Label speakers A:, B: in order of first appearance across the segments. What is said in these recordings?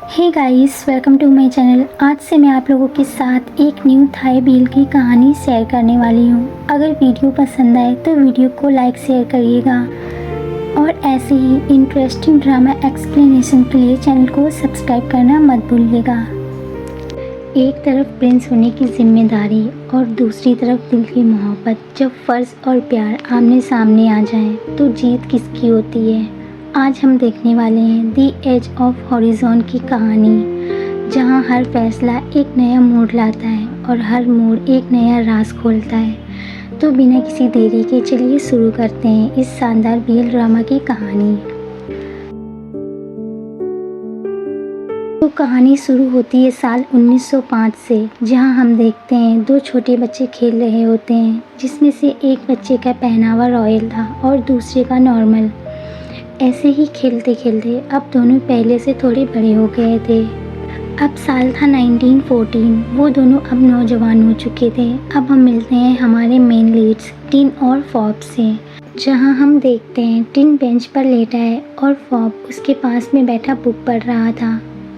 A: Hey guys, welcome to my channel. आज से मैं आप लोगों के साथ एक न्यू थाई बील की कहानी शेयर करने वाली हूँ। अगर वीडियो पसंद आए तो वीडियो को लाइक शेयर करिएगा और ऐसे ही इंटरेस्टिंग ड्रामा एक्सप्लेनेशन के लिए चैनल को सब्सक्राइब करना मत भूलिएगा। एक तरफ प्रिंस होने की जिम्मेदारी और दूसरी तरफ दिल की मोहब्बत। जब फ़र्ज और प्यार आमने सामने आ जाएं तो जीत किसकी होती है। आज हम देखने वाले हैं दी एज ऑफ हॉरिज़ॉन की कहानी, जहां हर फैसला एक नया मोड़ लाता है और हर मोड़ एक नया राज खोलता है। तो बिना किसी देरी के चलिए शुरू करते हैं इस शानदार बीएल ड्रामा की कहानी। तो कहानी शुरू होती है साल 1905 से, जहां हम देखते हैं दो छोटे बच्चे खेल रहे होते हैं, जिसमें से एक बच्चे का पहनावा रॉयल था और दूसरे का नॉर्मल। ऐसे ही खेलते खेलते अब दोनों पहले से थोड़े बड़े हो गए थे। अब साल था 1914। वो दोनों अब नौजवान हो चुके थे। अब हम मिलते हैं हमारे मेन लीड्स टिन और फॉब से, जहां हम देखते हैं टिन बेंच पर लेटा है और फॉब उसके पास में बैठा बुक पढ़ रहा था।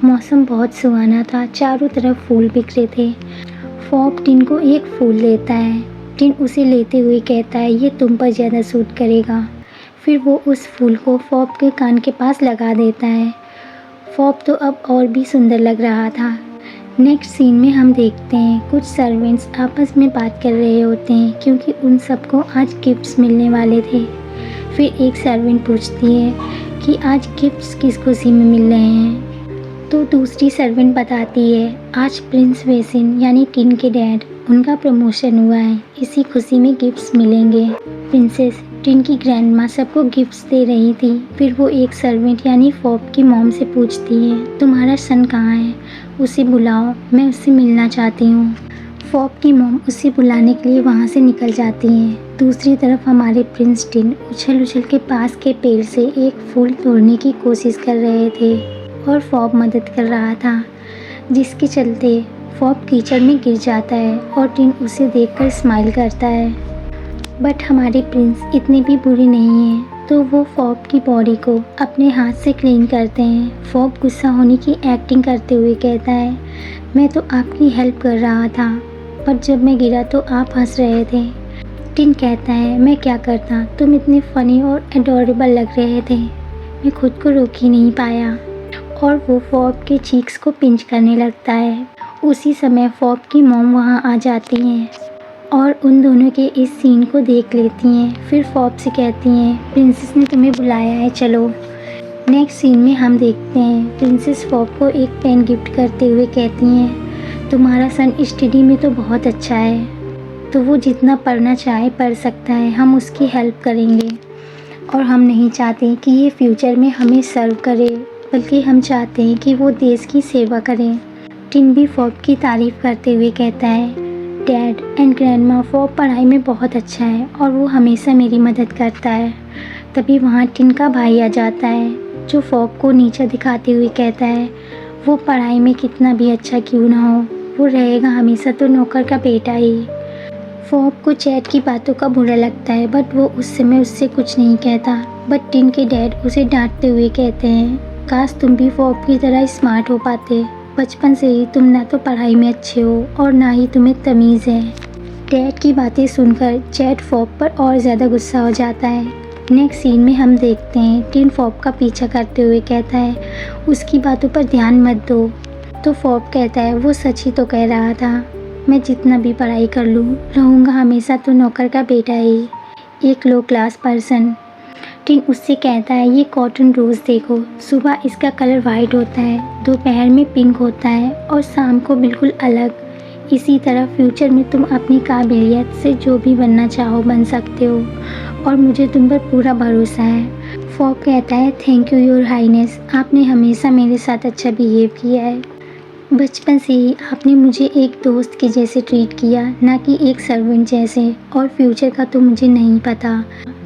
A: मौसम बहुत सुहाना था, चारों तरफ फूल बिखरे थे। फॉब टिन को एक फूल देता है। टिन उसे लेते हुए कहता है, ये तुम पर ज़्यादा सूट करेगा। फिर वो उस फूल को फॉब के कान के पास लगा देता है। फॉब तो अब और भी सुंदर लग रहा था। नेक्स्ट सीन में हम देखते हैं कुछ सर्वेंट्स आपस में बात कर रहे होते हैं, क्योंकि उन सबको आज गिफ्ट्स मिलने वाले थे। फिर एक सर्वेंट पूछती है कि आज गिफ्ट्स किस खुशी में मिल रहे हैं। तो दूसरी सर्वेंट बताती है, आज प्रिंस वेसिन यानी टिन के डैड, उनका प्रमोशन हुआ है, इसी खुशी में गिफ्ट्स मिलेंगे। प्रिंसेस टिन की ग्रैंडमा सबको गिफ्ट्स दे रही थी। फिर वो एक सर्वेंट यानी फॉब की मॉम से पूछती है, तुम्हारा सन कहाँ है, उसे बुलाओ, मैं उससे मिलना चाहती हूँ। फॉब की मॉम उसे बुलाने के लिए वहाँ से निकल जाती हैं। दूसरी तरफ हमारे प्रिंस टिन उछल उछल के पास के पेड़ से एक फूल तोड़ने की कोशिश कर रहे थे और फॉब मदद कर रहा था, जिसके चलते फॉब कीचड़ में गिर जाता है और टिन उसे देखकर स्माइल करता है। बट हमारे प्रिंस इतने भी बुरे नहीं हैं, तो वो फॉब की बॉडी को अपने हाथ से क्लीन करते हैं। फॉब गुस्सा होने की एक्टिंग करते हुए कहता है, मैं तो आपकी हेल्प कर रहा था, पर जब मैं गिरा तो आप हंस रहे थे। टिन कहता है, मैं क्या करता, तुम इतने फ़नी और एडोरेबल लग रहे थे, मैं खुद को रोक ही नहीं पाया। और वो फॉब के चीक्स को पिंच करने लगता है। उसी समय फॉब की मॉम वहाँ आ जाती हैं और उन दोनों के इस सीन को देख लेती हैं। फिर फॉब से कहती हैं, प्रिंसेस ने तुम्हें बुलाया है, चलो। नेक्स्ट सीन में हम देखते हैं प्रिंसेस फॉब को एक पेन गिफ्ट करते हुए कहती हैं, तुम्हारा सन स्टडी में तो बहुत अच्छा है, तो वो जितना पढ़ना चाहे पढ़ सकता है, हम उसकी हेल्प करेंगे। और हम नहीं चाहते कि ये फ्यूचर में हमें सर्व करे, बल्कि हम चाहते हैं कि वो देश की सेवा करें। टिन भी फॉब की तारीफ़ करते हुए कहता है, डैड एंड ग्रैंडमा, फॉब पढ़ाई में बहुत अच्छा है और वो हमेशा मेरी मदद करता है। तभी वहाँ टिन का भाई आ जाता है, जो फॉब को नीचा दिखाते हुए कहता है, वो पढ़ाई में कितना भी अच्छा क्यों ना हो, वो रहेगा हमेशा तो नौकर का बेटा ही। फॉब को चैट की बातों का बुरा लगता है, बट वो उस समय उससे कुछ नहीं कहता। बट टिन के डैड उसे डांटते हुए कहते हैं, काश तुम भी फॉब की तरह स्मार्ट हो पाते, बचपन से ही तुम ना तो पढ़ाई में अच्छे हो और ना ही तुम्हें तमीज़ है। डैड की बातें सुनकर चैट फॉब पर और ज़्यादा गुस्सा हो जाता है। नेक्स्ट सीन में हम देखते हैं टिन फॉब का पीछा करते हुए कहता है, उसकी बातों पर ध्यान मत दो। तो फॉब कहता है, वो सच ही तो कह रहा था, मैं जितना भी पढ़ाई कर लूँ रहूँगा हमेशा तो नौकर का बेटा ही, एक लो क्लास पर्सन। टिन उससे कहता है, ये कॉटन रोज़ देखो, सुबह इसका कलर वाइट होता है, दोपहर में पिंक होता है और शाम को बिल्कुल अलग। इसी तरह फ्यूचर में तुम अपनी काबिलियत से जो भी बनना चाहो बन सकते हो और मुझे तुम पर पूरा भरोसा है। फॉब कहता है, थैंक यू योर हाईनेस, आपने हमेशा मेरे साथ अच्छा बिहेव किया है। बचपन से ही आपने मुझे एक दोस्त के जैसे ट्रीट किया, ना कि एक सर्वेंट जैसे, और फ्यूचर का तो मुझे नहीं पता।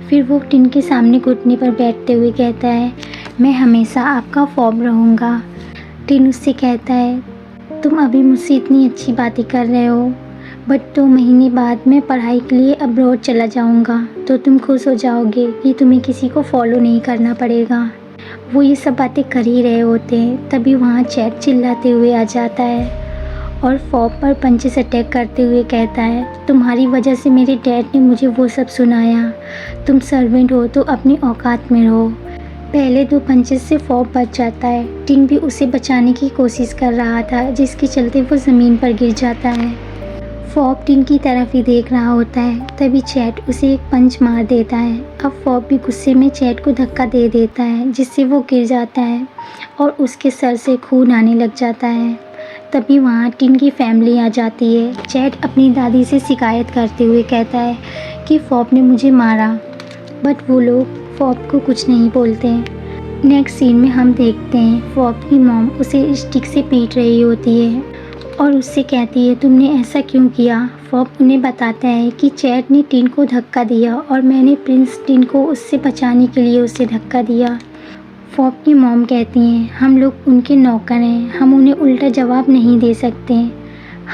A: फिर वो टिन के सामने घुटने पर बैठते हुए कहता है, मैं हमेशा आपका फॉब रहूँगा। टिन उससे कहता है, तुम अभी मुझसे इतनी अच्छी बातें कर रहे हो, बट 2 महीने बाद मैं पढ़ाई के लिए अब्रॉड चला जाऊँगा, तो तुम खुश हो जाओगे कि तुम्हें किसी को फॉलो नहीं करना पड़ेगा। वो ये सब बातें कर ही रहे होते हैं, तभी वहाँ चैट चिल्लाते हुए आ जाता है और फॉब पर पंचेस अटैक करते हुए कहता है, तुम्हारी वजह से मेरे डैड ने मुझे वो सब सुनाया, तुम सर्वेंट हो तो अपनी औकात में रहो। पहले 2 पंचेस से फॉब बच जाता है। टिन भी उसे बचाने की कोशिश कर रहा था, जिसके चलते वो ज़मीन पर गिर जाता है। फॉब टिन की तरफ ही देख रहा होता है, तभी चैट उसे एक पंच मार देता है। अब फॉब भी गुस्से में चैट को धक्का दे देता है, जिससे वो गिर जाता है और उसके सर से खून आने लग जाता है। तभी वहाँ टिन की फैमिली आ जाती है। चैट अपनी दादी से शिकायत करते हुए कहता है कि फॉब ने मुझे मारा, बट वो लोग फॉब को कुछ नहीं बोलते। नेक्स्ट सीन में हम देखते हैं फॉब की मॉम उसे स्टिक से पीट रही होती है और उससे कहती है, तुमने ऐसा क्यों किया। फॉब उन्हें बताता है कि चैट ने टिन को धक्का दिया और मैंने प्रिंस टिन को उससे बचाने के लिए उसे धक्का दिया। फॉब की मॉम कहती हैं, हम लोग उनके नौकर हैं, हम उन्हें उल्टा जवाब नहीं दे सकते।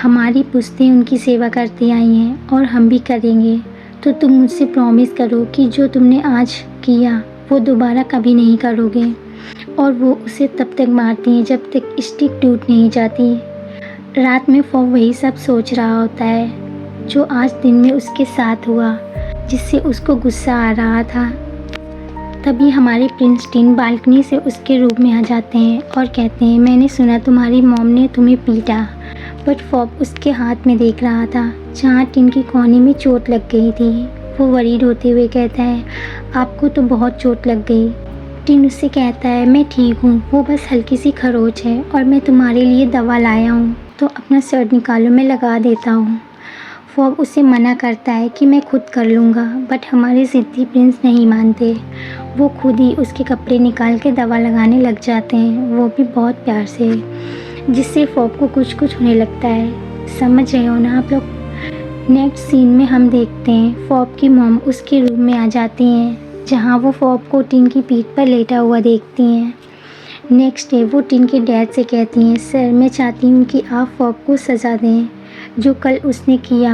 A: हमारी पुश्तें उनकी सेवा करती आई हैं और हम भी करेंगे। तो तुम मुझसे प्रॉमिस करो कि जो तुमने आज किया वो दोबारा कभी नहीं करोगे। और वो उसे तब तक मारती हैं जब तक स्टिक टूट नहीं जाती। रात में फॉब वही सब सोच रहा होता है जो आज दिन में उसके साथ हुआ, जिससे उसको गुस्सा आ रहा था। तभी हमारे प्रिंस टिन बालकनी से उसके रूम में आ जाते हैं और कहते हैं, मैंने सुना तुम्हारी मॉम ने तुम्हें पीटा। बट फॉब उसके हाथ में देख रहा था जहाँ टिन की कोहनी में चोट लग गई थी। वो वरीड होते हुए कहता है, आपको तो बहुत चोट लग गई। टिन उससे कहता है, मैं ठीक हूँ, वो बस हल्की सी खरोच है और मैं तुम्हारे लिए दवा लाया हूँ, तो अपना शर्ट निकालो, मैं लगा देता हूँ। फॉब उसे मना करता है कि मैं खुद कर लूँगा, बट हमारे ज़िद्दी प्रिंस नहीं मानते। वो खुद ही उसके कपड़े निकाल के दवा लगाने लग जाते हैं, वो भी बहुत प्यार से, जिससे फॉब को कुछ होने लगता है। समझ रहे हो ना आप लोग। नेक्स्ट सीन में हम देखते हैं फॉब की मॉम उसके रूम में आ जाती हैं, जहाँ वो फॉब को टिन की पीठ पर लेटा हुआ देखती हैं। नेक्स्ट डे वो टिन के डैड से कहती हैं, सर मैं चाहती हूँ कि आप फॉब को सज़ा दें। जो कल उसने किया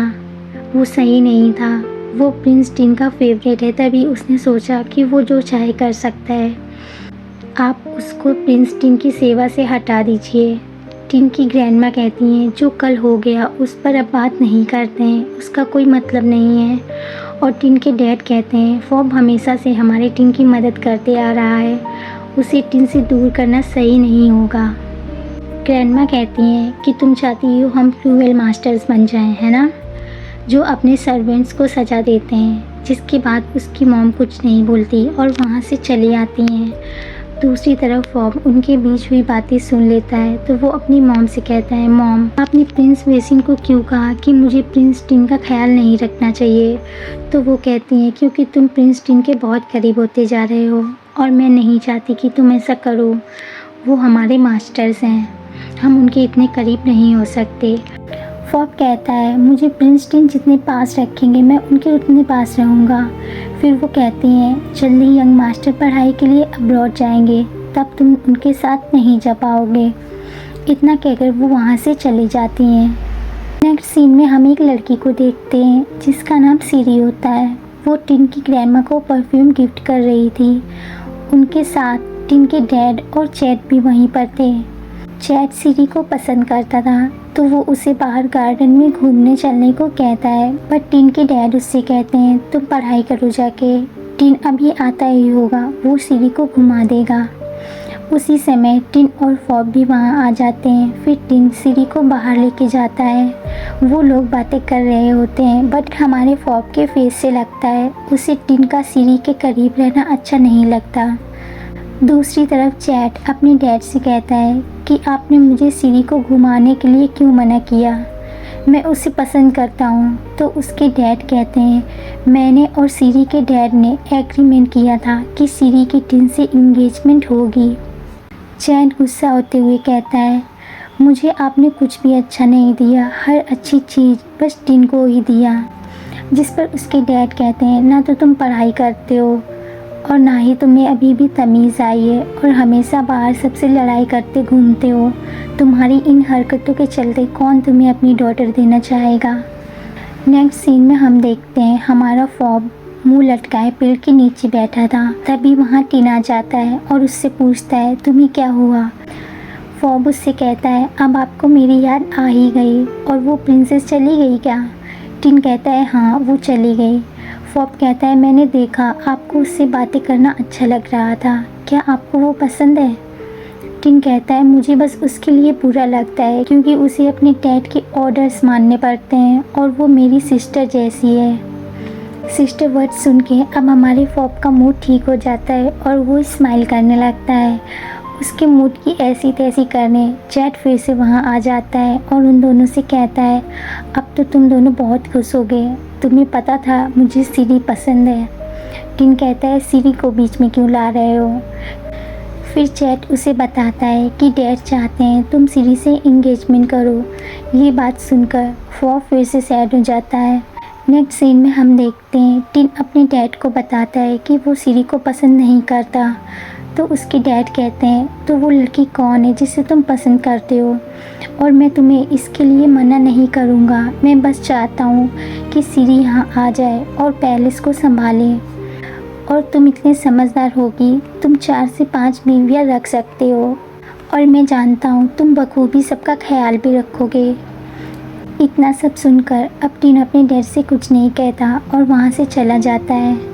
A: वो सही नहीं था। वो प्रिंस टिन का फेवरेट है, तभी उसने सोचा कि वो जो चाहे कर सकता है। आप उसको प्रिंस टिन की सेवा से हटा दीजिए। टिन की ग्रैंडमा कहती हैं, जो कल हो गया उस पर अब बात नहीं करते हैं, उसका कोई मतलब नहीं है। और टिन के डैड कहते हैं, फॉब हमेशा से हमारे टिन की मदद करते आ रहा है, उसे टिन से दूर करना सही नहीं होगा। ग्रैंडमा कहती हैं कि तुम चाहती हो हम क्रूएल मास्टर्स बन जाएं, है ना, जो अपने सर्वेंट्स को सज़ा देते हैं। जिसके बाद उसकी मॉम कुछ नहीं बोलती और वहाँ से चली आती हैं। दूसरी तरफ फॉब उनके बीच हुई बातें सुन लेता है, तो वो अपनी मॉम से कहता है, मॉम आपने प्रिंस वेसिन को क्यों कहा कि मुझे प्रिंस टिन का ख्याल नहीं रखना चाहिए। तो वो कहती हैं, क्योंकि तुम प्रिंस टिन के बहुत करीब होते जा रहे हो और मैं नहीं चाहती कि तुम ऐसा करो। वो हमारे मास्टर्स हैं, हम उनके इतने करीब नहीं हो सकते। फॉब कहता है, मुझे प्रिंस टिन जितने पास रखेंगे मैं उनके उतने पास रहूँगा। फिर वो कहती हैं, जल्दी यंग मास्टर पढ़ाई के लिए अब्रॉड जाएंगे, तब तुम उनके साथ नहीं जा पाओगे। इतना कहकर वो वहाँ से चली जाती हैं। नेक्स्ट सीन में हम एक लड़की को देखते हैं जिसका नाम सीरी होता है। वो टिन की ग्रैंडमा को परफ्यूम गिफ्ट कर रही थी। उनके साथ टिन के डैड और चैट भी वहीं पर थे। चैट सीरी को पसंद करता था, तो वो उसे बाहर गार्डन में घूमने चलने को कहता है, बट टिन के डैड उससे कहते हैं, तुम पढ़ाई करो जाके, टिन अभी आता ही होगा, वो सीरी को घुमा देगा। उसी समय टिन और फॉब भी वहाँ आ जाते हैं। फिर टिन सीरी को बाहर लेके जाता है। वो लोग बातें कर रहे होते हैं, बट हमारे फॉब के फेस से लगता है उसे टिन का सीरी के करीब रहना अच्छा नहीं लगता। दूसरी तरफ चैट अपने डैड से कहता है कि आपने मुझे सीरी को घुमाने के लिए क्यों मना किया, मैं उसे पसंद करता हूँ। तो उसके डैड कहते हैं, मैंने और सीरी के डैड ने एग्रीमेंट किया था कि सीरी की टिन से इंगेजमेंट होगी। चैट गुस्सा होते हुए कहता है, मुझे आपने कुछ भी अच्छा नहीं दिया, हर अच्छी चीज़ बस टिन को ही दिया। जिस पर उसके डैड कहते हैं, ना तो तुम पढ़ाई करते हो और ना ही तुम्हें अभी भी तमीज़ आई है और हमेशा बाहर सबसे लड़ाई करते घूमते हो। तुम्हारी इन हरकतों के चलते कौन तुम्हें अपनी डॉटर देना चाहेगा। नेक्स्ट सीन में हम देखते हैं हमारा फॉब मुंह लटकाए पेड़ के नीचे बैठा था। तभी वहाँ टिन आ जाता है और उससे पूछता है तुम्हें क्या हुआ। फॉब उससे कहता है अब आपको मेरी याद आ ही गई और वो प्रिंसेस चली गई क्या। टिन कहता है हाँ वो चली गई। फॉब कहता है मैंने देखा आपको उससे बातें करना अच्छा लग रहा था, क्या आपको वो पसंद है। टिन कहता है मुझे बस उसके लिए बुरा लगता है क्योंकि उसे अपने डैड के ऑर्डर्स मानने पड़ते हैं और वो मेरी सिस्टर जैसी है। सिस्टर वर्ड सुन के अब हमारे फॉब का मूड ठीक हो जाता है और वो स्माइल करने लगता है। उसके मूड की ऐसी तैसी करने जैड फिर से वहाँ आ जाता है और उन दोनों से कहता है अब तो तुम दोनों बहुत खुश हो गए, तुम्हें पता था मुझे सीरी पसंद है। टिन कहता है सीरी को बीच में क्यों ला रहे हो। फिर चैट उसे बताता है कि डैड चाहते हैं तुम सीरी से इंगेजमेंट करो। ये बात सुनकर फॉब फिर से सैड हो जाता है। नेक्स्ट सीन में हम देखते हैं टिन अपने डैड को बताता है कि वो सीरी को पसंद नहीं करता। तो उसके डैड कहते हैं तो वो लड़की कौन है जिसे तुम पसंद करते हो, और मैं तुम्हें इसके लिए मना नहीं करूँगा, मैं बस चाहता हूँ कि सीरी यहाँ आ जाए और पैलेस को संभाले और तुम इतने समझदार होगी, तुम 4 से 5 बीवियाँ रख सकते हो और मैं जानता हूँ तुम बखूबी सबका ख्याल भी रखोगे। इतना सब सुनकर अब टिन अपने डैड से कुछ नहीं कहता और वहाँ से चला जाता है।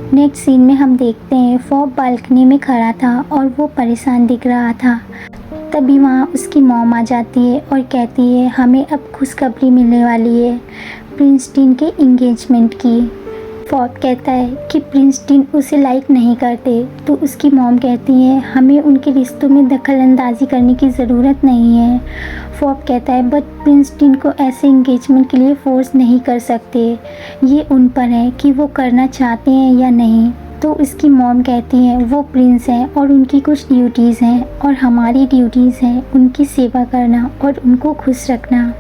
A: नेक्स्ट सीन में हम देखते हैं फॉब बालकनी में खड़ा था और वो परेशान दिख रहा था। तभी वहाँ उसकी मॉम आ जाती है और कहती है हमें अब खुशखबरी मिलने वाली है प्रिंस टिन के इंगेजमेंट की। फॉब कहता है कि प्रिंस टिन उसे लाइक नहीं करते, तो उसकी मॉम कहती है हमें उनके रिश्तों में दखल अंदाजी करने की ज़रूरत नहीं है। फॉब कहता है बट प्रिंस टिन को ऐसे इंगेजमेंट के लिए फोर्स नहीं कर सकते, ये उन पर है कि वो करना चाहते हैं या नहीं। तो उसकी मॉम कहती है वो प्रिंस हैं और उनकी कुछ ड्यूटीज़ हैं और हमारी ड्यूटीज़ हैं उनकी सेवा करना और उनको खुश रखना।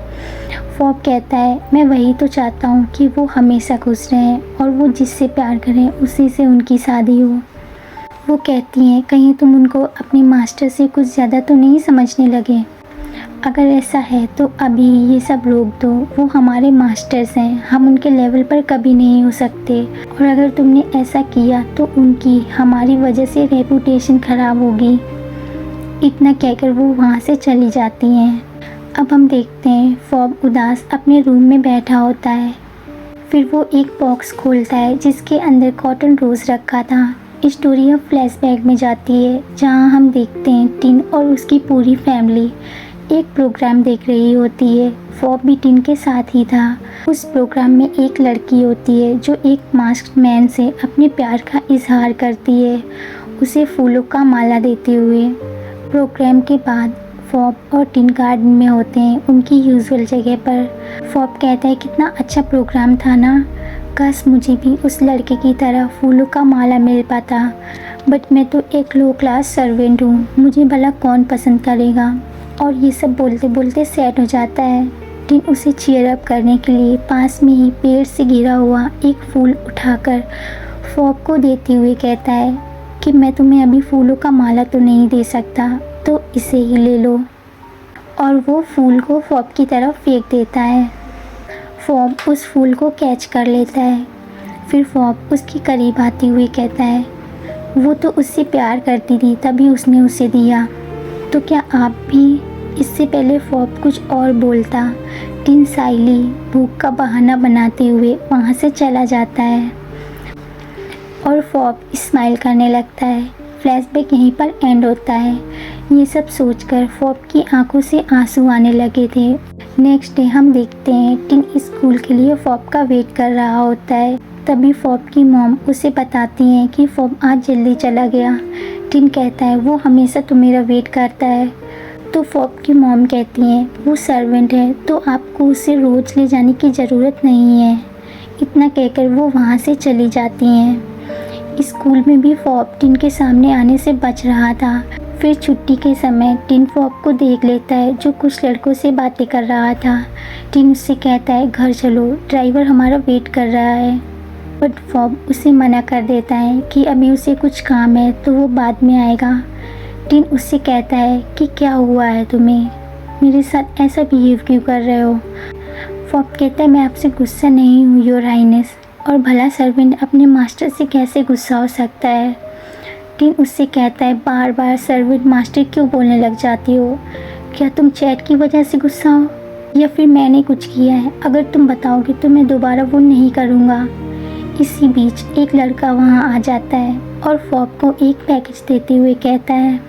A: फॉब कहता है मैं वही तो चाहता हूँ कि वो हमेशा खुश रहें और वो जिससे प्यार करें उसी से उनकी शादी हो। वो कहती हैं कहीं तुम उनको अपने मास्टर से कुछ ज़्यादा तो नहीं समझने लगे, अगर ऐसा है तो अभी ये सब रोक दो, वो हमारे मास्टर्स हैं, हम उनके लेवल पर कभी नहीं हो सकते और अगर तुमने ऐसा किया तो उनकी हमारी वजह से रेपुटेशन ख़राब होगी। इतना कहकर वो वहाँ से चली जाती हैं। अब हम देखते हैं फॉब उदास अपने रूम में बैठा होता है। फिर वो एक बॉक्स खोलता है जिसके अंदर कॉटन रोज़ रखा था। स्टोरी अब फ्लैशबैक में जाती है जहाँ हम देखते हैं टिन और उसकी पूरी फैमिली एक प्रोग्राम देख रही होती है। फॉब भी टिन के साथ ही था। उस प्रोग्राम में एक लड़की होती है जो एक मास्क्ड मैन से अपने प्यार का इजहार करती है, उसे फूलों का माला देते हुए। प्रोग्राम के बाद फॉब और टिन गार्डन में होते हैं उनकी यूजुअल जगह पर। फॉब कहता है कितना अच्छा प्रोग्राम था ना, काश मुझे भी उस लड़के की तरह फूलों का माला मिल पाता, बट मैं तो एक लो क्लास सर्वेंट हूँ, मुझे भला कौन पसंद करेगा। और ये सब बोलते बोलते सैड हो जाता है। टिन उसे चीयर अप करने के लिए पास में ही पेड़ से गिरा हुआ एक फूल उठाकर फॉब को देते हुए कहता है कि मैं तुम्हें अभी फूलों का माला तो नहीं दे सकता, तो इसे ही ले लो। और वो फूल को फॉब की तरफ फेंक देता है। फॉब उस फूल को कैच कर लेता है। फिर फॉब उसके करीब आते हुए कहता है वो तो उससे प्यार करती थी तभी उसने उसे दिया, तो क्या आप भी। इससे पहले फॉब कुछ और बोलता, टिन साइली भूख का बहाना बनाते हुए वहाँ से चला जाता है और फॉब स्माइल करने लगता है। फ्लैशबैक यहीं पर एंड होता है। ये सब सोचकर फॉब की आंखों से आंसू आने लगे थे। नेक्स्ट डे हम देखते हैं टिन स्कूल के लिए फॉब का वेट कर रहा होता है। तभी फॉब की मॉम उसे बताती हैं कि फॉब आज जल्दी चला गया। टिन कहता है वो हमेशा तो मेरा वेट करता है। तो फॉब की मॉम कहती हैं वो सर्वेंट है तो आपको उसे रोज़ ले जाने की ज़रूरत नहीं है। इतना कहकर वो वहाँ से चली जाती हैं। स्कूल में भी फॉब टिन के सामने आने से बच रहा था। फिर छुट्टी के समय टिन फॉब को देख लेता है जो कुछ लड़कों से बातें कर रहा था। टिन उससे कहता है घर चलो, ड्राइवर हमारा वेट कर रहा है, बट फॉब उसे मना कर देता है कि अभी उसे कुछ काम है तो वो बाद में आएगा। टिन उससे कहता है कि क्या हुआ है तुम्हें, मेरे साथ ऐसा बिहेव क्यों कर रहे हो। फॉब कहता है मैं आपसे गुस्सा नहीं हूँ योर हाइनेस, और भला सर्वेंट अपने मास्टर से कैसे गुस्सा हो सकता है। टिन उससे कहता है, बार बार सर्वेंट मास्टर क्यों बोलने लग जाती हो? क्या तुम चैट की वजह से गुस्सा हो या फिर मैंने कुछ किया है? अगर तुम बताओगे तो मैं दोबारा वो नहीं करूँगा। इसी बीच एक लड़का वहाँ आ जाता है और फॉब को एक पैकेज देते हुए कहता है,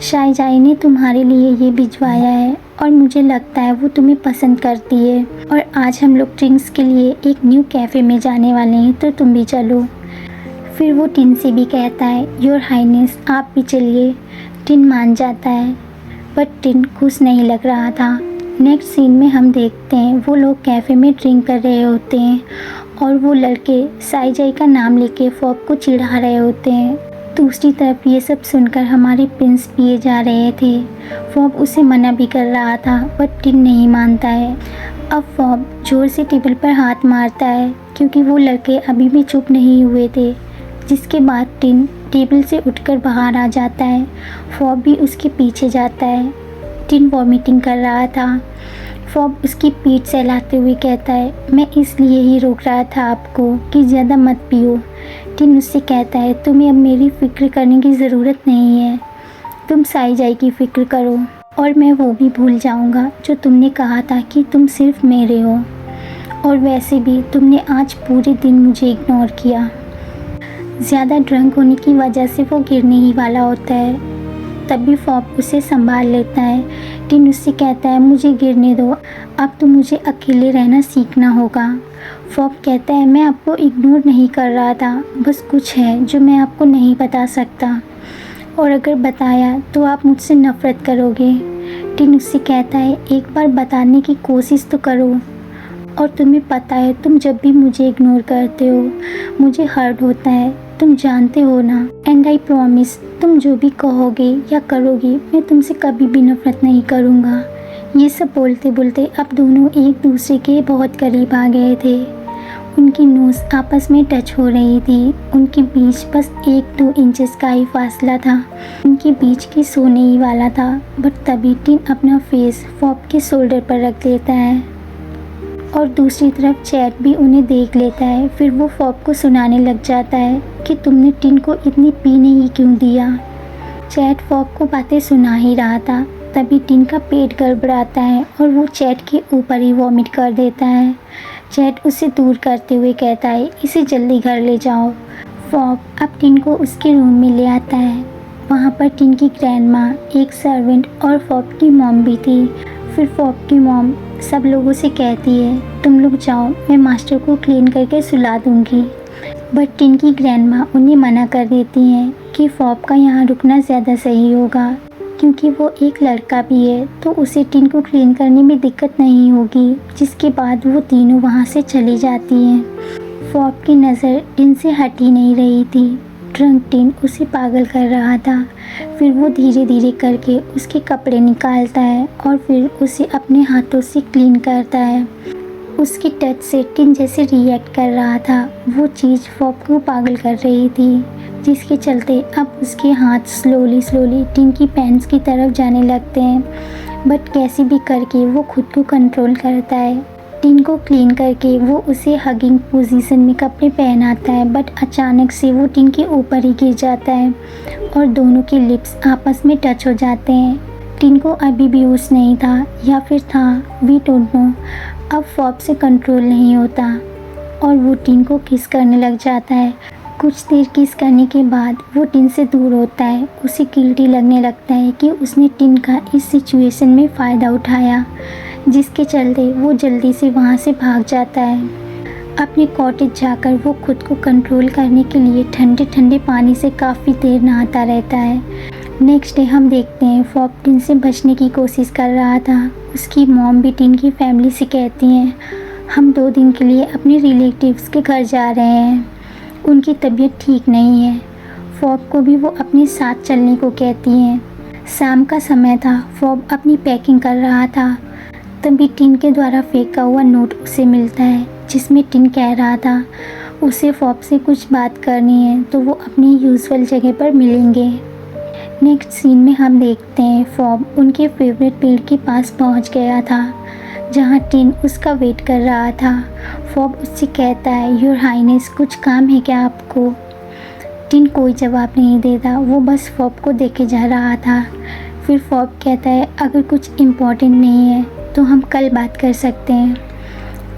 A: शायजाई ने तुम्हारे लिए ये भिजवाया है और मुझे लगता है वो तुम्हें पसंद करती है और आज हम लोग ड्रिंक्स के लिए एक न्यू कैफ़े में जाने वाले हैं, तो तुम भी चलो। फिर वो टिन से भी कहता है, योर हाइनेस आप भी चलिए। टिन मान जाता है, बट टिन खुश नहीं लग रहा था। नेक्स्ट सीन में हम देखते हैं वो लोग कैफ़े में ड्रिंक कर रहे होते हैं और वो लड़के साइजाई का नाम लेके फॉब को चिढ़ा रहे होते हैं। दूसरी तरफ ये सब सुनकर हमारे प्रिंस पिए जा रहे थे। फॉब उसे मना भी कर रहा था, बट टिन नहीं मानता है। अब फॉब जोर से टेबल पर हाथ मारता है क्योंकि वो लड़के अभी भी चुप नहीं हुए थे, जिसके बाद टिन टेबल से उठकर बाहर आ जाता है। फॉब भी उसके पीछे जाता है। टिन वॉमिटिंग कर रहा था। फॉब उसकी पीठ सहलाते हुए कहता है, मैं इसलिए ही रोक रहा था आपको कि ज़्यादा मत पियो। टिन उससे कहता है, तुम्हें अब मेरी फ़िक्र करने की ज़रूरत नहीं है, तुम साइजाई की फ़िक्र करो और मैं वो भी भूल जाऊंगा जो तुमने कहा था कि तुम सिर्फ मेरे हो। और वैसे भी तुमने आज पूरे दिन मुझे इग्नोर किया। ज़्यादा ड्रंक होने की वजह से वो गिरने ही वाला होता है, तब भी फॉब उसे संभाल लेता है। टिन उससे कहता है, मुझे गिरने दो, अब तो मुझे अकेले रहना सीखना होगा। फॉब कहता है, मैं आपको इग्नोर नहीं कर रहा था, बस कुछ है जो मैं आपको नहीं बता सकता और अगर बताया तो आप मुझसे नफ़रत करोगे। टिन उससे कहता है, एक बार बताने की कोशिश तो करो। और तुम्हें पता है तुम जब भी मुझे इग्नोर करते हो मुझे हर्ट होता है, तुम जानते हो ना। एंड आई प्रॉमिस तुम जो भी कहोगे या करोगे मैं तुमसे कभी भी नफ़रत नहीं करूँगा। ये सब बोलते बोलते अब दोनों एक दूसरे के बहुत करीब आ गए थे। उनकी नोज़ आपस में टच हो रही थी। उनके बीच बस 1-2 इंचेस का ही फासला था। उनके बीच की सोने ही वाला था, बट तभी टिन अपना फेस फॉब के शोल्डर पर रख लेता है और दूसरी तरफ चैट भी उन्हें देख लेता है। फिर वो फॉब को सुनाने लग जाता है कि तुमने टिन को इतनी पीने ही क्यों दिया। चैट फॉब को बातें सुना ही रहा था, तभी टिन का पेट गड़बड़ाता है और वो चैट के ऊपर ही वॉमिट कर देता है। चैट उसे दूर करते हुए कहता है, इसे जल्दी घर ले जाओ। फॉब अब टिन को उसके रूम में ले आता है। वहाँ पर टिन की ग्रैंडमा, एक सर्वेंट और फॉब की मॉम भी थी। फिर फॉब की मॉम सब लोगों से कहती है, तुम लोग जाओ, मैं मास्टर को क्लीन करके सुला दूँगी। बट टिन की ग्रैंडमा उन्हें मना कर देती हैं कि फॉब का यहाँ रुकना ज़्यादा सही होगा क्योंकि वो एक लड़का भी है, तो उसे टिन को क्लीन करने में दिक्कत नहीं होगी। जिसके बाद वो तीनों वहाँ से चली जाती हैं। फॉब की नज़र टिन से हट ही नहीं रही थी। ड्रंक टिन उसे पागल कर रहा था। फिर वो धीरे धीरे करके उसके कपड़े निकालता है और फिर उसे अपने हाथों से क्लीन करता है। उसकी टच से टिन जैसे रिएक्ट कर रहा था, वो चीज़ फॉब को पागल कर रही थी, जिसके चलते अब उसके हाथ स्लोली टिन की पैंट्स की तरफ जाने लगते हैं। बट कैसे भी करके वो खुद को कंट्रोल करता है। टिन को क्लीन करके वो उसे हगिंग पोजीशन में कपड़े पहनाता है, बट अचानक से वो टिन के ऊपर ही गिर जाता है और दोनों के लिप्स आपस में टच हो जाते हैं। टिन को अभी भी होश नहीं था या फिर था, वी डोंट नो। अब फॉब से कंट्रोल नहीं होता और वो टिन को किस करने लग जाता है। कुछ देर किस करने के बाद वो टिन से दूर होता है। उसे गिल्टी लगने लगता है कि उसने टिन का इस सिचुएशन में फ़ायदा उठाया, जिसके चलते वो जल्दी से वहाँ से भाग जाता है। अपने कॉटेज जाकर वो खुद को कंट्रोल करने के लिए ठंडे ठंडे पानी से काफ़ी देर नहाता रहता है। नेक्स्ट डे हम देखते हैं फॉब टिन से बचने की कोशिश कर रहा था। उसकी मॉम भी टिन की फैमिली से कहती हैं, हम 2 दिन के लिए अपने रिलेटिव्स के घर जा रहे हैं, उनकी तबीयत ठीक नहीं है। फॉब को भी वो अपने साथ चलने को कहती हैं। शाम का समय था, फॉब अपनी पैकिंग कर रहा था, तभी टिन के द्वारा फेंका हुआ नोट उसे मिलता है, जिसमें टिन कह रहा था उसे फॉब से कुछ बात करनी है तो वो अपनी यूजुअल जगह पर मिलेंगे। नेक्स्ट सीन में हम देखते हैं फॉब उनके फेवरेट पेड़ के पास पहुंच गया था। जहाँ टिन उसका वेट कर रहा था। फॉब उससे कहता है, योर हाइनेस कुछ काम है क्या आपको? टिन कोई जवाब नहीं देता, वो बस फॉब को देखे जा रहा था। फिर फॉब कहता है, अगर कुछ इम्पोर्टेंट नहीं है तो हम कल बात कर सकते हैं,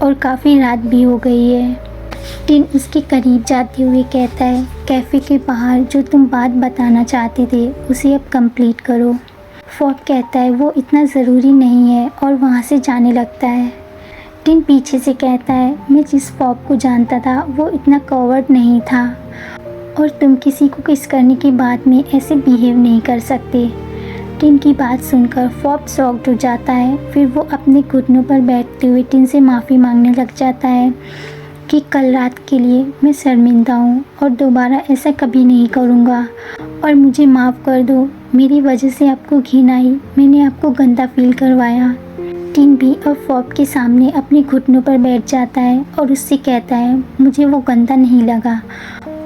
A: और काफ़ी रात भी हो गई है। टिन उसके करीब जाते हुए कहता है, कैफ़े के बाहर जो तुम बात बताना चाहते थे उसे अब कंप्लीट करो। फॉब कहता है, वो इतना ज़रूरी नहीं है, और वहाँ से जाने लगता है। टिन पीछे से कहता है, मैं जिस फॉब को जानता था वो इतना कवर्ड नहीं था, और तुम किसी को किस करने के बाद में ऐसे बिहेव नहीं कर सकते। टिन की बात सुनकर फॉब शॉक्ड हो जाता है। फिर वो अपने घुटनों पर बैठते हुए टिन से माफ़ी मांगने लग जाता है कि कल रात के लिए मैं शर्मिंदा हूँ और दोबारा ऐसा कभी नहीं करूँगा, और मुझे माफ़ कर दो, मेरी वजह से आपको घिन आई, मैंने आपको गंदा फील करवाया। टिन भी अब फॉब के सामने अपने घुटनों पर बैठ जाता है और उससे कहता है, मुझे वो गंदा नहीं लगा,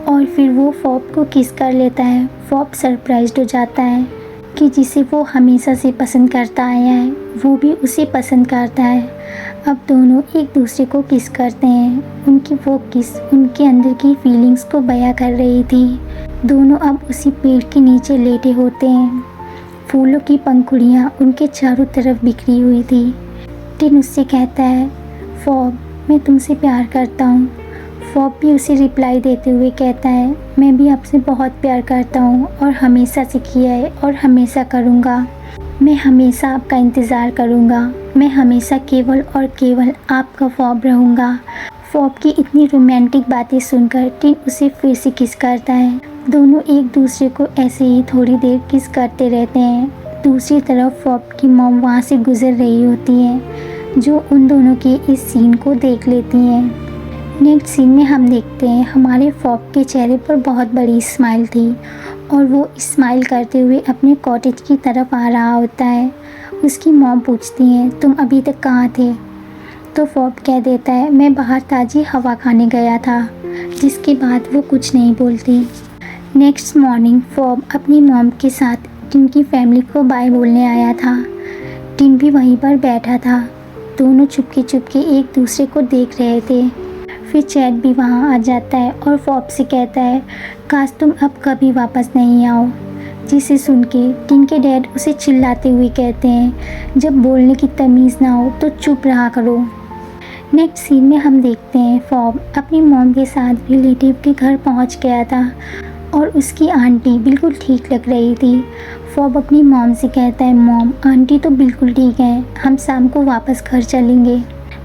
A: और फिर वो फॉब को किस कर लेता है। फॉब सरप्राइज्ड हो जाता है कि जिसे वो हमेशा से पसंद करता आया है वो भी उसे पसंद करता है। अब दोनों एक दूसरे को किस करते हैं। उनकी वो किस उनके अंदर की फीलिंग्स को बयां कर रही थी। दोनों अब उसी पेड़ के नीचे लेटे होते हैं। फूलों की पंखुड़ियाँ उनके चारों तरफ बिखरी हुई थी। टिन उससे कहता है, फॉब मैं तुमसे प्यार करता हूँ। फॉब भी उसे रिप्लाई देते हुए कहता है, मैं भी आपसे बहुत प्यार करता हूँ, और हमेशा से किया है और हमेशा करूँगा। मैं हमेशा आपका इंतज़ार करूँगा। मैं हमेशा केवल और केवल आपका फॉब रहूँगा। फॉब की इतनी रोमांटिक बातें सुनकर टिन उसे फिर से किस करता है। दोनों एक दूसरे को ऐसे ही थोड़ी देर किस करते रहते हैं। दूसरी तरफ फॉब की मॉम वहाँ से गुजर रही होती हैं, जो उन दोनों के इस सीन को देख लेती हैं। नेक्स्ट सीन में हम देखते हैं हमारे फॉब के चेहरे पर बहुत बड़ी स्माइल थी, और वो स्माइल करते हुए अपने कॉटेज की तरफ आ रहा होता है। उसकी मॉम पूछती हैं, तुम अभी तक कहाँ थे? तो फॉब कह देता है, मैं बाहर ताज़ी हवा खाने गया था, जिसके बाद वो कुछ नहीं बोलती। नेक्स्ट मॉर्निंग फॉब अपनी मॉम के साथ टिन की फैमिली को बाय बोलने आया था। टिन भी वहीं पर बैठा था। दोनों चुपके चुपके एक दूसरे को देख रहे थे। फिर चैट भी वहाँ आ जाता है और फॉब से कहता है, काश तुम अब कभी वापस नहीं आओ। जिसे सुन के टिन के डैड उसे चिल्लाते हुए कहते हैं, जब बोलने की तमीज़ ना हो तो चुप रहा करो। नेक्स्ट सीन में हम देखते हैं फॉब अपनी मॉम के साथ रिलेटिव के घर पहुँच गया था, और उसकी आंटी बिल्कुल ठीक लग रही थी। फॉब अपनी मॉम से कहता है, मॉम आंटी तो बिल्कुल ठीक है, हम शाम को वापस घर चलेंगे।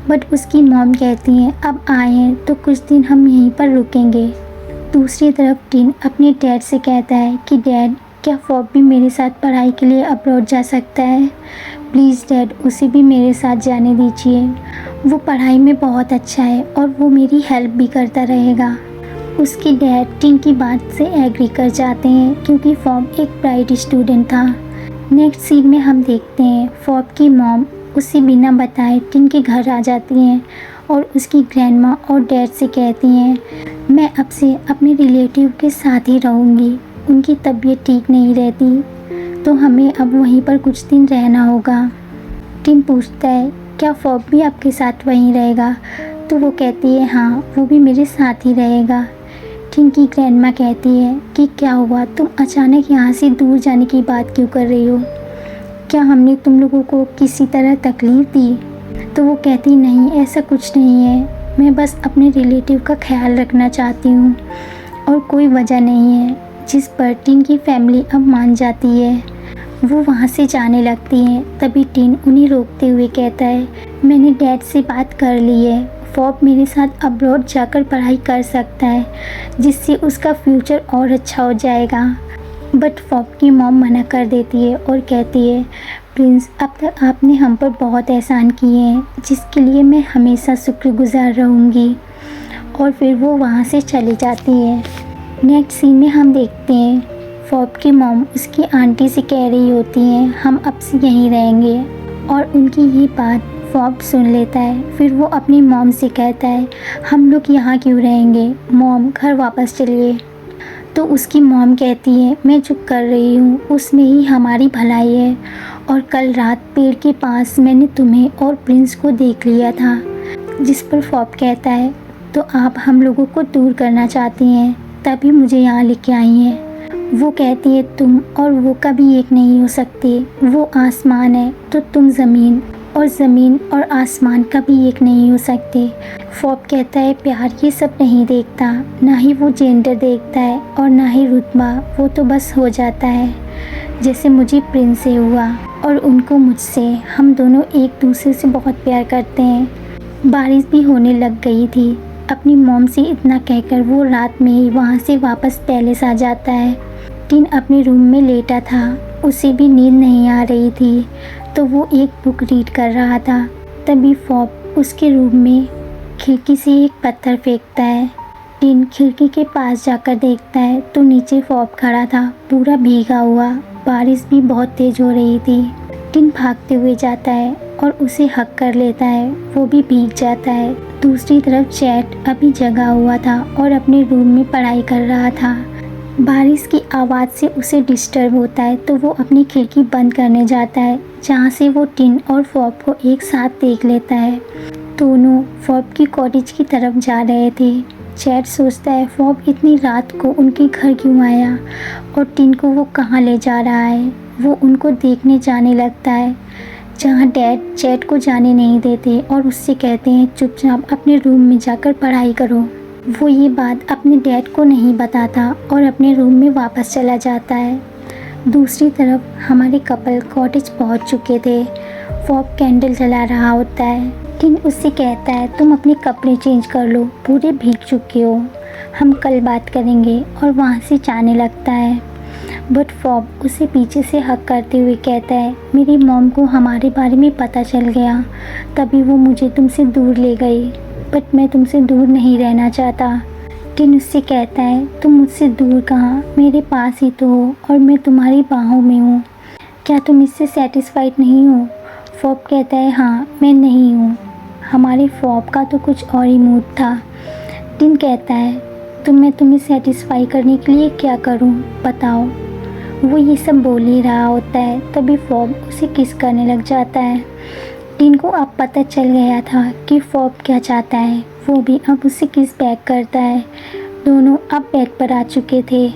A: बट उसकी मॉम कहती हैं, अब आए हैं तो कुछ दिन हम यहीं पर रुकेंगे। दूसरी तरफ टिन अपने डैड से कहता है कि डैड, क्या फॉब भी मेरे साथ पढ़ाई के लिए अब्रॉड जा सकता है? प्लीज़ डैड, उसे भी मेरे साथ जाने दीजिए। वो पढ़ाई में बहुत अच्छा है और वो मेरी हेल्प भी करता रहेगा। उसके डैड टिन की बात से एग्री कर जाते हैं, क्योंकि फॉब एक ब्राइट स्टूडेंट था। नेक्स्ट सीन में हम देखते हैं फॉब की मॉम उसे बिना बताए टिन के घर आ जाती हैं, और उसकी ग्रैंडमा और डैड से कहती हैं, मैं अब से अपने रिलेटिव के साथ ही रहूँगी। उनकी तबीयत ठीक नहीं रहती, तो हमें अब वहीं पर कुछ दिन रहना होगा। टिन पूछता है, क्या फॉब भी आपके साथ वहीं रहेगा? तो वो कहती है, हाँ, वो भी मेरे साथ ही रहेगा। टिन की ग्रैंडमा कहती है कि क्या हुआ, तुम अचानक यहाँ से दूर जाने की बात क्यों कर रही हो? क्या हमने तुम लोगों को किसी तरह तकलीफ़ दी? तो वो कहती, नहीं, ऐसा कुछ नहीं है, मैं बस अपने रिलेटिव का ख्याल रखना चाहती हूँ, और कोई वजह नहीं है। जिस पर टिन की फैमिली अब मान जाती है। वो वहाँ से जाने लगती हैं। तभी टिन उन्हें रोकते हुए कहता है, मैंने डैड से बात कर ली है, फॉब मेरे साथ अब्रॉड जाकर पढ़ाई कर सकता है, जिससे उसका फ्यूचर और अच्छा हो जाएगा। बट फॉब की मॉम मना कर देती है और कहती है, प्रिंस, अब तक आपने हम पर बहुत एहसान किए हैं, जिसके लिए मैं हमेशा शुक्रगुजार रहूँगी। और फिर वो वहाँ से चली जाती है। नेक्स्ट सीन में हम देखते हैं फॉब की मॉम उसकी आंटी से कह रही होती हैं, हम अब से यहीं रहेंगे, और उनकी ये बात फॉब सुन लेता है। फिर वो अपनी मॉम से कहता है, हम लोग यहाँ क्यों रहेंगे, मॉम घर वापस चलिए। तो उसकी मॉम कहती है मैं चुप कर रही हूँ, उसमें ही हमारी भलाई है। और कल रात पेड़ के पास मैंने तुम्हें और प्रिंस को देख लिया था। जिस पर फॉब कहता है तो आप हम लोगों को दूर करना चाहती हैं, तभी मुझे यहाँ लेके आई हैं। वो कहती है तुम और वो कभी एक नहीं हो सकते, वो आसमान है तो तुम ज़मीन, और ज़मीन और आसमान कभी एक नहीं हो सकते। फॉब कहता है प्यार ये सब नहीं देखता, ना ही वो जेंडर देखता है और ना ही रुतबा, वो तो बस हो जाता है जैसे मुझे प्रिंस से हुआ और उनको मुझसे। हम दोनों एक दूसरे से बहुत प्यार करते हैं। बारिश भी होने लग गई थी। अपनी मॉम से इतना कहकर वो रात में ही वहाँ से वापस पैलेस आ जाता है। टिन अपने रूम में लेटा था, उसे भी नींद नहीं आ रही थी तो वो एक बुक रीड कर रहा था। तभी फॉब उसके रूम में खिड़की से एक पत्थर फेंकता है। टिन खिड़की के पास जाकर देखता है तो नीचे फॉब खड़ा था, पूरा भीगा हुआ। बारिश भी बहुत तेज हो रही थी। टिन भागते हुए जाता है और उसे हक कर लेता है, वो भी भीग जाता है। दूसरी तरफ चैट अभी जगा हुआ था और अपने रूम में पढ़ाई कर रहा था। बारिश की आवाज़ से उसे डिस्टर्ब होता है तो वो अपनी खिड़की बंद करने जाता है, जहाँ से वो टिन और फॉब को एक साथ देख लेता है। दोनों फॉब की कॉटेज की तरफ जा रहे थे। चैट सोचता है फॉब इतनी रात को उनके घर क्यों आया और टिन को वो कहाँ ले जा रहा है। वो उनको देखने जाने लगता है, जहाँ डैड चैट को जाने नहीं देते और उससे कहते हैं चुपचाप अपने रूम में जाकर पढ़ाई करो। वो ये बात अपने डैड को नहीं बताता और अपने रूम में वापस चला जाता है। दूसरी तरफ हमारे कपल कॉटेज पहुंच चुके थे। फॉब कैंडल जला रहा होता है। टिन उससे कहता है तुम अपने कपड़े चेंज कर लो, पूरे भीग चुके हो, हम कल बात करेंगे, और वहाँ से जाने लगता है। बट फॉब उसे पीछे से हक करते हुए कहता है मेरी मॉम को हमारे बारे में पता चल गया, तभी वो मुझे तुमसे दूर ले गई, बट मैं तुमसे दूर नहीं रहना चाहता। टिन उससे कहता है तुम मुझसे दूर कहाँ, मेरे पास ही तो हो और मैं तुम्हारी बाहों में हूँ, क्या तुम इससे सेटिस्फाइड नहीं हो। फॉब कहता है हाँ मैं नहीं हूँ। हमारे फॉब का तो कुछ और ही मूड था। टिन कहता है तो मैं तुम्हें सेटिस्फाई करने के लिए क्या करूँ बताओ। वो ये सब बोल ही रहा होता है तभी फॉब उसे किस करने लग जाता है। टिन को अब पता चल गया था कि फॉब क्या चाहता है, वो भी अब उसे किस बैक करता है। दोनों अब बेड पर आ चुके थे।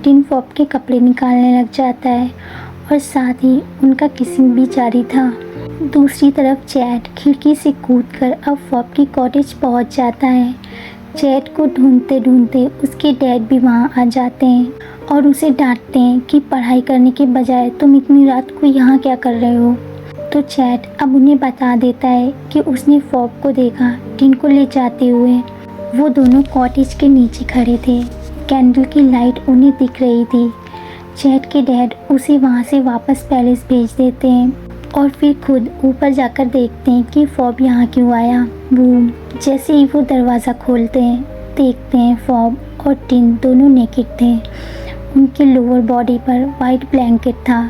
A: टिन फॉब के कपड़े निकालने लग जाता है और साथ ही उनका किसिंग भी जारी था। दूसरी तरफ चैट खिड़की से कूदकर अब फॉब की कॉटेज पहुंच जाता है। चैट को ढूंढते ढूंढते उसके डैड भी वहां आ जाते हैं और उसे डांटते हैं कि पढ़ाई करने के बजाय तुम इतनी रात को यहाँ क्या कर रहे हो। तो चैट अब उन्हें बता देता है कि उसने फॉब को देखा टिन को ले जाते हुए। वो दोनों कॉटेज के नीचे खड़े थे, कैंडल की लाइट उन्हें दिख रही थी। चैट के डैड उसे वहाँ से वापस पैलेस भेज देते हैं और फिर खुद ऊपर जाकर देखते हैं कि फॉब यहाँ क्यों आया। बूम, जैसे ही वो दरवाज़ा खोलते हैं देखते हैं फॉब और टिन दोनों नेकेड थे। उनके लोअर बॉडी पर वाइट ब्लैंकेट था।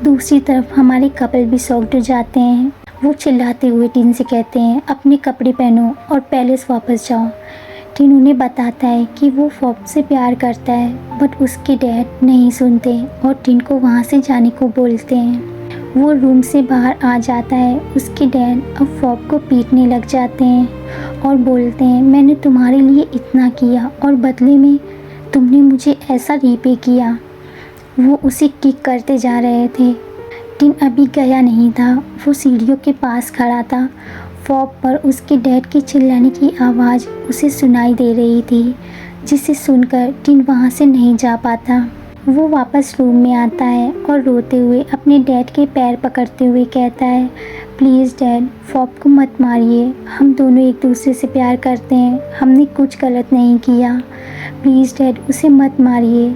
A: दूसरी तरफ हमारे कपल भी शॉक्ड हो जाते हैं। वो चिल्लाते हुए टिन से कहते हैं अपने कपड़े पहनो और पैलेस वापस जाओ। टिन उन्हें बताता है कि वो फॉब से प्यार करता है, बट उसके डैड नहीं सुनते और टिन को वहाँ से जाने को बोलते हैं। वो रूम से बाहर आ जाता है। उसके डैड अब फॉब को पीटने लग जाते हैं और बोलते हैं मैंने तुम्हारे लिए इतना किया और बदले में तुमने मुझे ऐसा रीपे किया। वो उसे किक करते जा रहे थे। टिन अभी गया नहीं था, वो सीढ़ियों के पास खड़ा था। फॉब पर उसके डैड के चिल्लाने की आवाज़ उसे सुनाई दे रही थी, जिसे सुनकर टिन वहाँ से नहीं जा पाता। वो वापस रूम में आता है और रोते हुए अपने डैड के पैर पकड़ते हुए कहता है प्लीज़ डैड, फॉब को मत मारिए, हम दोनों एक दूसरे से प्यार करते हैं, हमने कुछ गलत नहीं किया, प्लीज़ डैड उसे मत मारिए।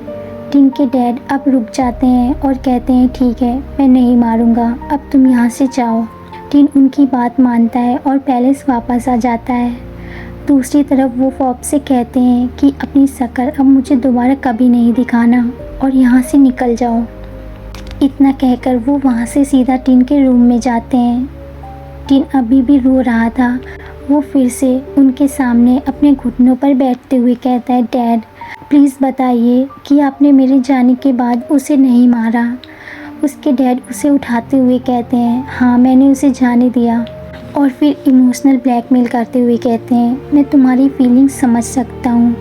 A: टिन के डैड अब रुक जाते हैं और कहते हैं ठीक है मैं नहीं मारूंगा, अब तुम यहाँ से जाओ। टिन उनकी बात मानता है और पैलेस वापस आ जाता है। दूसरी तरफ वो फॉब से कहते हैं कि अपनी शक्ल अब मुझे दोबारा कभी नहीं दिखाना और यहाँ से निकल जाओ। इतना कहकर वो वहाँ से सीधा टिन के रूम में जाते हैं। टिन अभी भी रो रहा था। वो फिर से उनके सामने अपने घुटनों पर बैठते हुए कहता है डैड प्लीज़ बताइए कि आपने मेरे जाने के बाद उसे नहीं मारा। उसके डैड उसे उठाते हुए कहते हैं, हाँ मैंने उसे जाने दिया। और फिर इमोशनल ब्लैकमेल करते हुए कहते हैं, मैं तुम्हारी फीलिंग्स समझ सकता हूँ,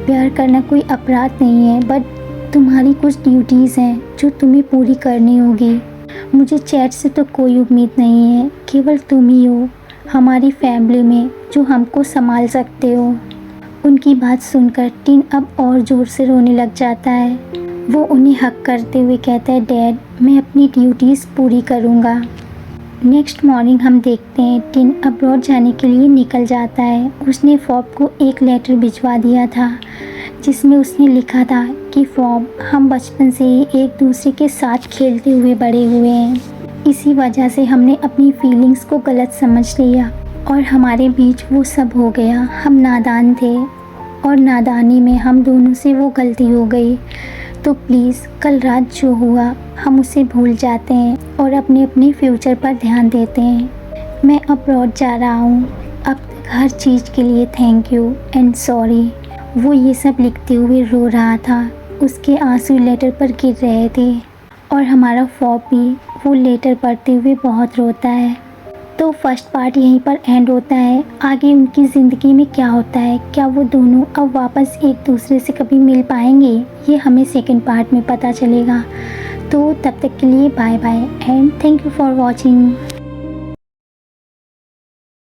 A: प्यार करना कोई अपराध नहीं है, बट तुम्हारी कुछ ड्यूटीज़ हैं जो तुम्हें पूरी करनी होगी। मुझे चैट से तो कोई उम्मीद नहीं है, केवल तुम ही हो हमारी फैमिली में जो हमको संभाल सकते हो। उनकी बात सुनकर टिन अब और ज़ोर से रोने लग जाता है। वो उन्हें हक करते हुए कहता है, डैड मैं अपनी ड्यूटीज़ पूरी करूँगा। नेक्स्ट मॉर्निंग हम देखते हैं टिन अब्रॉड जाने के लिए निकल जाता है। उसने फॉब को एक लेटर भिजवा दिया था जिसमें उसने लिखा था कि फॉब हम बचपन से ही एक दूसरे के साथ खेलते हुए बड़े हुए हैं, इसी वजह से हमने अपनी फीलिंग्स को गलत समझ लिया और हमारे बीच वो सब हो गया। हम नादान थे और नादानी में हम दोनों से वो गलती हो गई। तो प्लीज़ कल रात जो हुआ हम उसे भूल जाते हैं और अपने अपने फ्यूचर पर ध्यान देते हैं। मैं अब्रॉड जा रहा हूँ। अब तक हर चीज़ के लिए थैंक यू एंड सॉरी। वो ये सब लिखते हुए रो रहा था। उसके आंसू लेटर पर गिर रहे थे और हमारा फॉब भी वो लेटर पढ़ते हुए बहुत रोता है। तो फर्स्ट पार्ट यहीं पर एंड होता है। आगे उनकी ज़िंदगी में क्या होता है, क्या वो दोनों अब वापस एक दूसरे से कभी मिल पाएंगे, ये हमें सेकंड पार्ट में पता चलेगा। तो तब तक के लिए bye bye and thank you for watching.